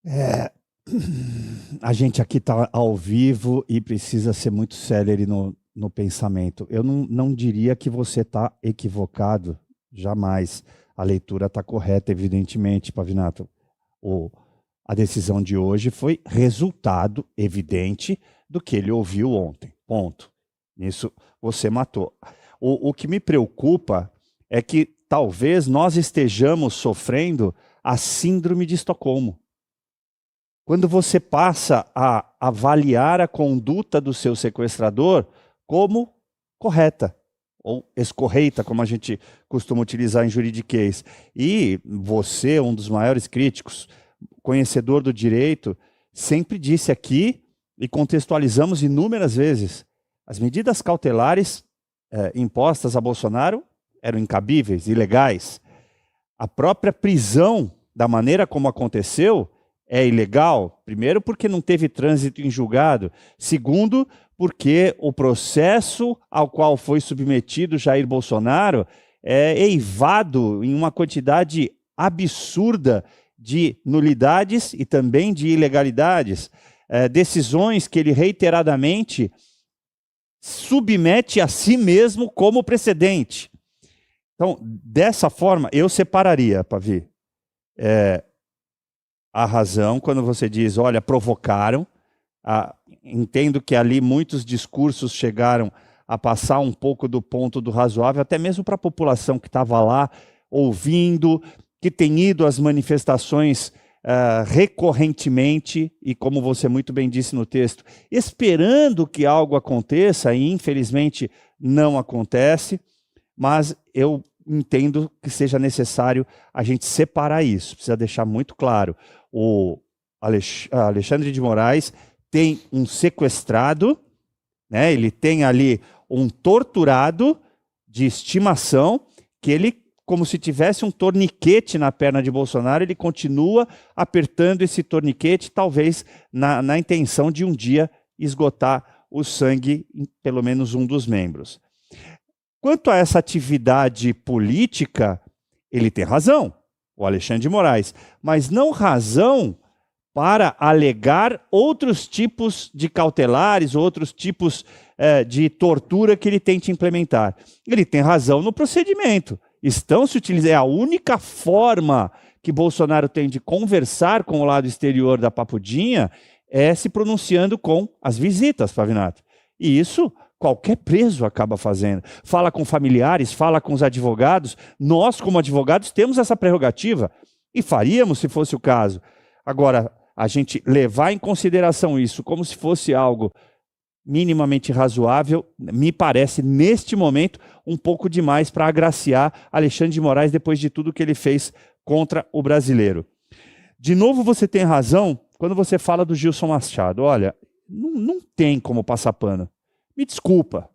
É, a gente aqui está ao vivo e precisa ser muito célere no pensamento. Eu não diria que você está equivocado, jamais. A leitura está correta, evidentemente, Pavinato. O, a decisão de hoje foi resultado evidente do que ele ouviu ontem. Ponto. Nisso você matou. O que me preocupa é que talvez nós estejamos sofrendo a síndrome de Estocolmo. Quando você passa a avaliar a conduta do seu sequestrador como correta, ou escorreita, como a gente costuma utilizar em juridiquês. E você, um dos maiores críticos, conhecedor do direito, sempre disse aqui, e contextualizamos inúmeras vezes, as medidas cautelares impostas a Bolsonaro eram incabíveis, ilegais. A própria prisão, da maneira como aconteceu, é ilegal, primeiro porque não teve trânsito em julgado, segundo porque o processo ao qual foi submetido Jair Bolsonaro é eivado em uma quantidade absurda de nulidades e também de ilegalidades, decisões que ele reiteradamente submete a si mesmo como precedente. Então, dessa forma, eu separaria, Pavi, a razão quando você diz, olha, provocaram. Entendo que ali muitos discursos chegaram a passar um pouco do ponto do razoável, até mesmo para a população que estava lá ouvindo, que tem ido às manifestações recorrentemente, e como você muito bem disse no texto, esperando que algo aconteça, e infelizmente não acontece, mas eu entendo que seja necessário a gente separar isso, precisa deixar muito claro. O Alexandre de Moraes tem um sequestrado, né? Ele tem ali um torturado de estimação, que ele, como se tivesse um torniquete na perna de Bolsonaro, ele continua apertando esse torniquete, talvez na intenção de um dia esgotar o sangue em pelo menos um dos membros. Quanto a essa atividade política, ele tem razão, o Alexandre de Moraes, mas não razão para alegar outros tipos de cautelares, outros tipos de tortura que ele tente implementar. Ele tem razão no procedimento. Estão se utilizando, é a única forma que Bolsonaro tem de conversar com o lado exterior da papudinha é se pronunciando com as visitas, Pavinato. E isso qualquer preso acaba fazendo. Fala com familiares, fala com os advogados. Nós, como advogados, temos essa prerrogativa e faríamos se fosse o caso. Agora, a gente levar em consideração isso como se fosse algo minimamente razoável, me parece, neste momento, um pouco demais para agraciar Alexandre de Moraes depois de tudo que ele fez contra o brasileiro. De novo, você tem razão quando você fala do Gilson Machado. Olha, não tem como passar pano. Me desculpa.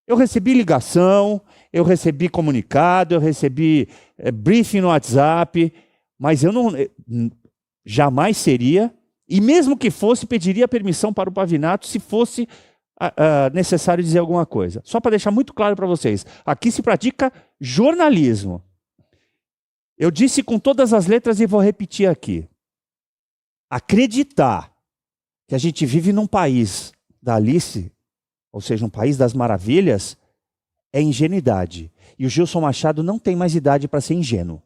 Eu recebi ligação, eu recebi comunicado, eu recebi briefing no WhatsApp, mas eu não jamais seria, e mesmo que fosse, pediria permissão para o Pavinato se fosse necessário dizer alguma coisa. Só para deixar muito claro para vocês, aqui se pratica jornalismo. Eu disse com todas as letras e vou repetir aqui. Acreditar que a gente vive num país da Alice, ou seja, um país das maravilhas, é ingenuidade. E o Gilson Machado não tem mais idade para ser ingênuo.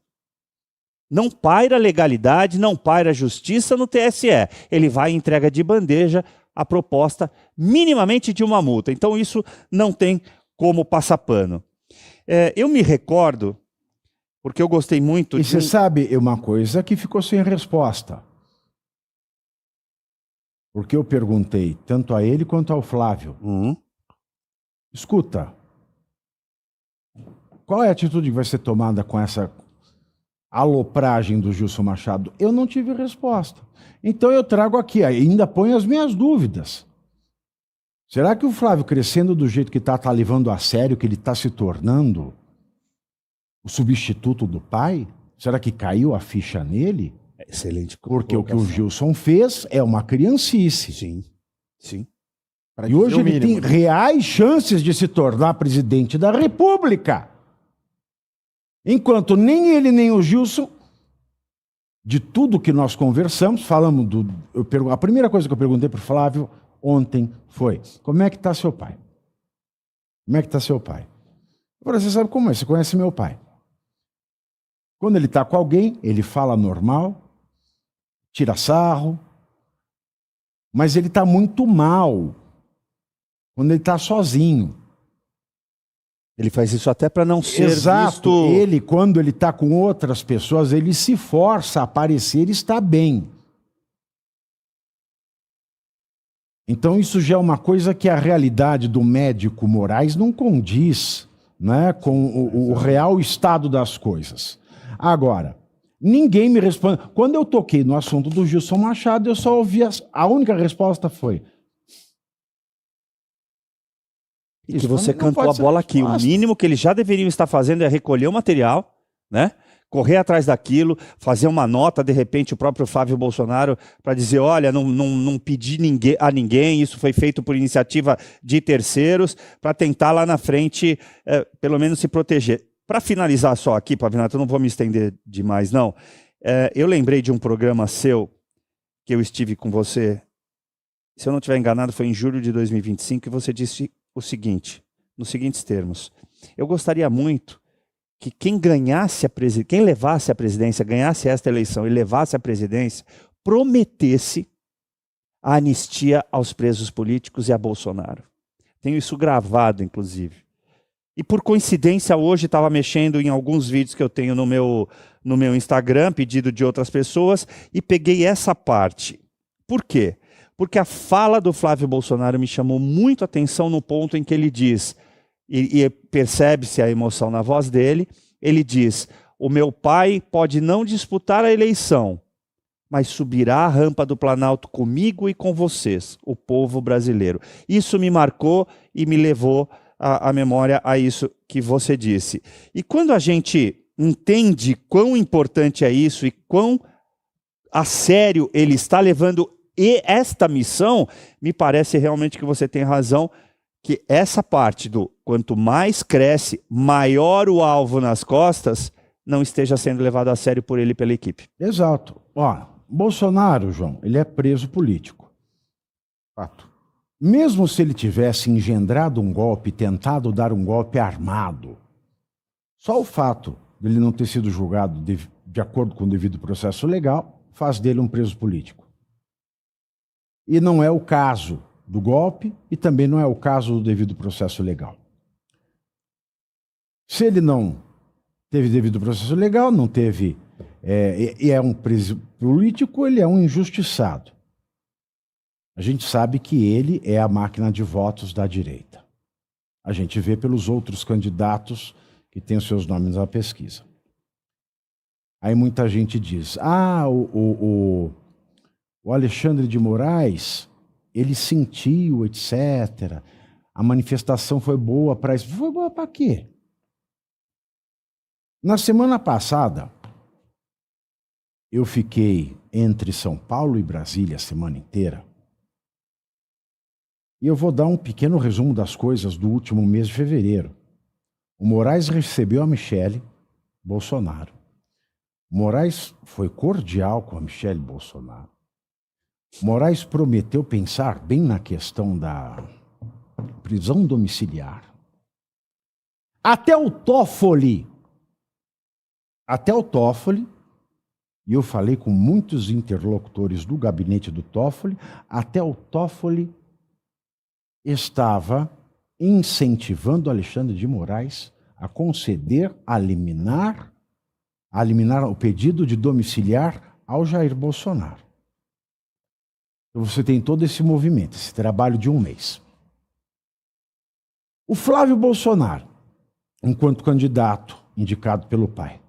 Não paira legalidade, não paira justiça no TSE. Ele vai e entrega de bandeja a proposta minimamente de uma multa. Então isso não tem como passar pano. Eu me recordo, porque eu gostei muito de... E você sabe uma coisa que ficou sem resposta. Porque eu perguntei tanto a ele quanto ao Flávio. Escuta, qual é a atitude que vai ser tomada com essa alopragem do Gilson Machado? Eu não tive resposta. Então eu trago aqui, ainda ponho as minhas dúvidas. Será que o Flávio, crescendo do jeito que está levando a sério, que ele está se tornando o substituto do pai? Será que caiu a ficha nele? Excelente. Porque o que o Gilson fez é uma criancice. Sim, sim. E hoje ele tem reais chances de se tornar presidente da República. Enquanto nem ele nem o Gilson de tudo que nós conversamos, falamos a primeira coisa que eu perguntei para o Flávio ontem foi: como é que está seu pai? Como é que está seu pai? Eu falei: você sabe como é? Você conhece meu pai. Quando ele está com alguém, ele fala normal, tira sarro, mas ele está muito mal quando ele está sozinho. Ele faz isso até para não ser Exato. visto... Ele, quando ele está com outras pessoas, ele se força a parecer estar bem. Então isso já é uma coisa que a realidade do médico Moraes não condiz, né, com o real estado das coisas. Agora, ninguém me responde. Quando eu toquei no assunto do Gilson Machado, eu só ouvi a única resposta foi: E que você cantou a bola aqui. O mínimo que eles já deveriam estar fazendo é recolher o material, né? Correr atrás daquilo, fazer uma nota, de repente, o próprio Flávio Bolsonaro, para dizer: olha, não pedi a ninguém, isso foi feito por iniciativa de terceiros, para tentar lá na frente, pelo menos, se proteger. Para finalizar só aqui, Pavinato, eu não vou me estender demais, não. Eu lembrei de um programa seu, que eu estive com você, se eu não estiver enganado, foi em julho de 2025, e você disse o seguinte, nos seguintes termos: eu gostaria muito que quem levasse a presidência, ganhasse esta eleição e levasse a presidência, prometesse a anistia aos presos políticos e a Bolsonaro. Tenho isso gravado, inclusive. E por coincidência, hoje estava mexendo em alguns vídeos que eu tenho no meu Instagram, pedido de outras pessoas, e peguei essa parte. Por quê? Porque a fala do Flávio Bolsonaro me chamou muito a atenção no ponto em que ele diz, e percebe-se a emoção na voz dele, ele diz: o meu pai pode não disputar a eleição, mas subirá a rampa do Planalto comigo e com vocês, o povo brasileiro. Isso me marcou e me levou à memória a isso que você disse. E quando a gente entende quão importante é isso e quão a sério ele está levando esta missão, me parece realmente que você tem razão, que essa parte do quanto mais cresce, maior o alvo nas costas, não esteja sendo levado a sério por ele e pela equipe. Exato. Ó, Bolsonaro, João, ele é preso político. Fato. Mesmo se ele tivesse engendrado um golpe, tentado dar um golpe armado, só o fato dele não ter sido julgado de acordo com o devido processo legal faz dele um preso político. E não é o caso do golpe e também não é o caso do devido processo legal. Se ele não teve devido processo legal, não teve, e é um preso político, ele é um injustiçado. A gente sabe que ele é a máquina de votos da direita. A gente vê pelos outros candidatos que têm os seus nomes na pesquisa. Aí muita gente diz: o Alexandre de Moraes, ele sentiu, etc. A manifestação foi boa para isso. Foi boa para quê? Na semana passada, eu fiquei entre São Paulo e Brasília a semana inteira. E eu vou dar um pequeno resumo das coisas do último mês de fevereiro. O Moraes recebeu a Michele Bolsonaro. O Moraes foi cordial com a Michele Bolsonaro. Moraes prometeu pensar bem na questão da prisão domiciliar. Até o Toffoli, e eu falei com muitos interlocutores do gabinete do Toffoli, até o Toffoli estava incentivando Alexandre de Moraes a conceder, a eliminar o pedido de domiciliar ao Jair Bolsonaro. Então você tem todo esse movimento, esse trabalho de um mês. O Flávio Bolsonaro, enquanto candidato indicado pelo pai,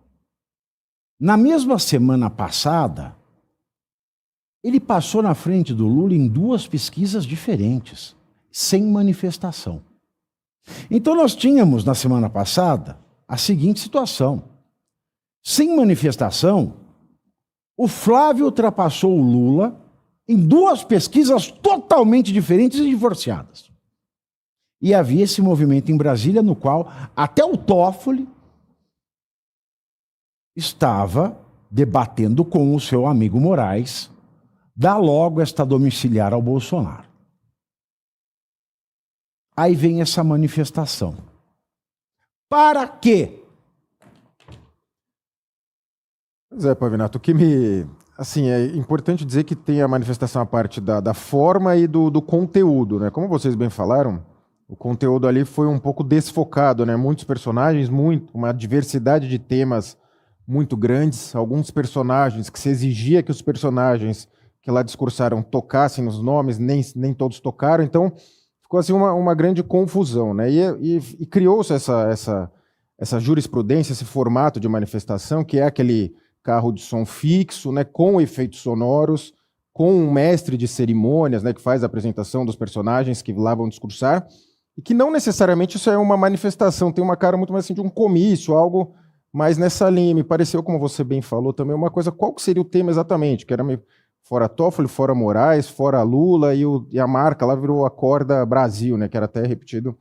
na mesma semana passada, ele passou na frente do Lula em 2 pesquisas diferentes, sem manifestação. Então nós tínhamos, na semana passada, a seguinte situação. Sem manifestação, o Flávio ultrapassou o Lula em 2 pesquisas totalmente diferentes e divorciadas. E havia esse movimento em Brasília, no qual até o Toffoli estava debatendo com o seu amigo Moraes, dá logo esta domiciliar ao Bolsonaro. Aí vem essa manifestação. Para quê? Zé Pavinato, o que me... Assim, é importante dizer que tem a manifestação a parte da forma e do conteúdo, né? Como vocês bem falaram, o conteúdo ali foi um pouco desfocado, né? Muitos personagens, uma diversidade de temas muito grandes, alguns personagens que se exigia que os personagens que lá discursaram tocassem nos nomes, nem todos tocaram, então ficou assim uma grande confusão, né? E criou-se essa jurisprudência, esse formato de manifestação, que é aquele carro de som fixo, né, com efeitos sonoros, com um mestre de cerimônias, né, que faz a apresentação dos personagens que lá vão discursar, e que não necessariamente isso é uma manifestação, tem uma cara muito mais assim de um comício, algo mais nessa linha. Me pareceu, como você bem falou também, uma coisa, qual que seria o tema exatamente? Que era meio fora Toffoli, fora Moraes, fora Lula, e a marca lá virou Acorda Brasil, né, que era até repetido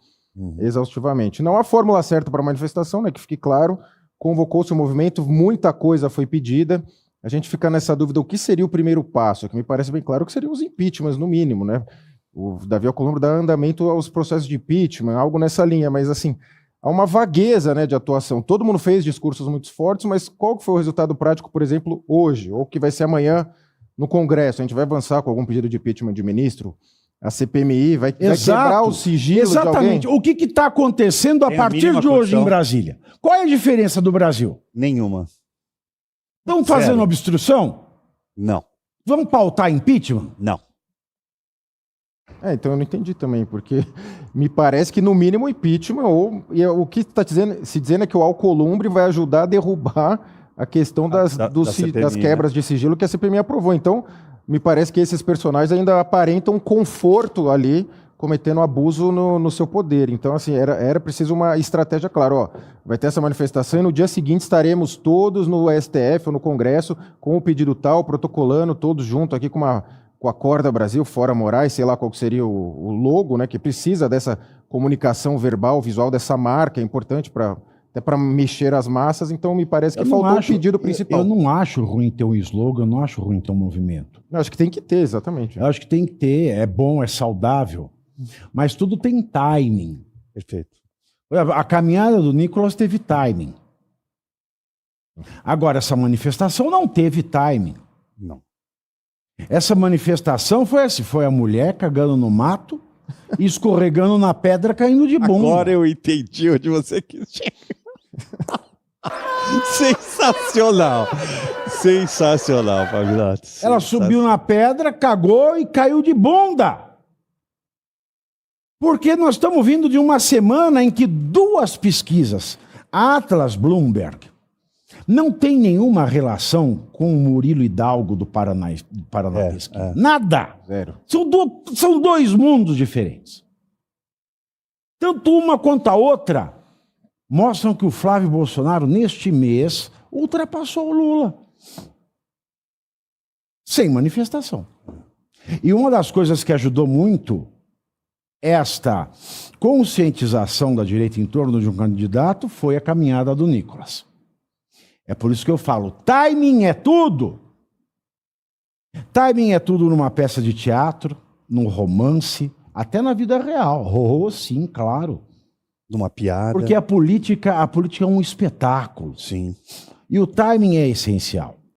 exaustivamente. Não há fórmula certa para a manifestação, né, que fique claro, convocou-se o movimento, muita coisa foi pedida, a gente fica nessa dúvida, o que seria o primeiro passo? Que me parece bem claro que seriam os impeachments, no mínimo, né? O Davi Alcolumbre dá andamento aos processos de impeachment, algo nessa linha, mas assim, há uma vagueza, né, de atuação. Todo mundo fez discursos muito fortes, mas qual que foi o resultado prático, por exemplo, hoje, ou que vai ser amanhã no Congresso? A gente vai avançar com algum pedido de impeachment de ministro? A CPMI vai quebrar o sigilo de alguém? Exatamente. O que está acontecendo a partir de hoje em Brasília? Qual é a diferença do Brasil? Nenhuma. Estão fazendo obstrução? Não. Vamos pautar impeachment? Não. Então eu não entendi também, porque me parece que no mínimo impeachment, o que está se dizendo é que o Alcolumbre vai ajudar a derrubar a questão das quebras de sigilo que a CPMI aprovou. Então, me parece que esses personagens ainda aparentam conforto ali, cometendo abuso no seu poder. Então, assim, era preciso uma estratégia clara. Ó, vai ter essa manifestação e no dia seguinte estaremos todos no STF ou no Congresso com o pedido tal, protocolando, todos juntos aqui com a Acorda Brasil, fora Moraes, sei lá qual seria o logo, né, que precisa dessa comunicação verbal, visual, dessa marca, é importante até para mexer as massas. Então, me parece que faltou o pedido principal. Eu não acho ruim ter um slogan, eu não acho ruim ter um movimento. Eu acho que tem que ter, exatamente. Eu acho que tem que ter, é bom, é saudável, mas tudo tem timing. Perfeito. A caminhada do Nicolas teve timing. Agora, essa manifestação não teve timing. Não. Essa manifestação foi assim, foi a mulher cagando no mato e escorregando na pedra, caindo de bunda. Agora eu entendi onde você quis chegar. Sensacional. Sensacional, Pavinato. Ela subiu na pedra, cagou e caiu de bunda. Porque nós estamos vindo de uma semana em que duas pesquisas, Atlas Bloomberg, não tem nenhuma relação com o Murilo Hidalgo do Paraná Pesquisa. Nada. Zero. São dois mundos diferentes. Tanto uma quanto a outra mostram que o Flávio Bolsonaro, neste mês, ultrapassou o Lula. Sem manifestação. E uma das coisas que ajudou muito esta conscientização da direita em torno de um candidato foi a caminhada do Nicolas. É por isso que eu falo, timing é tudo. Timing é tudo numa peça de teatro, num romance, até na vida real. Oh, sim, claro. Numa piada. Porque a política é um espetáculo. Sim. E o timing é essencial.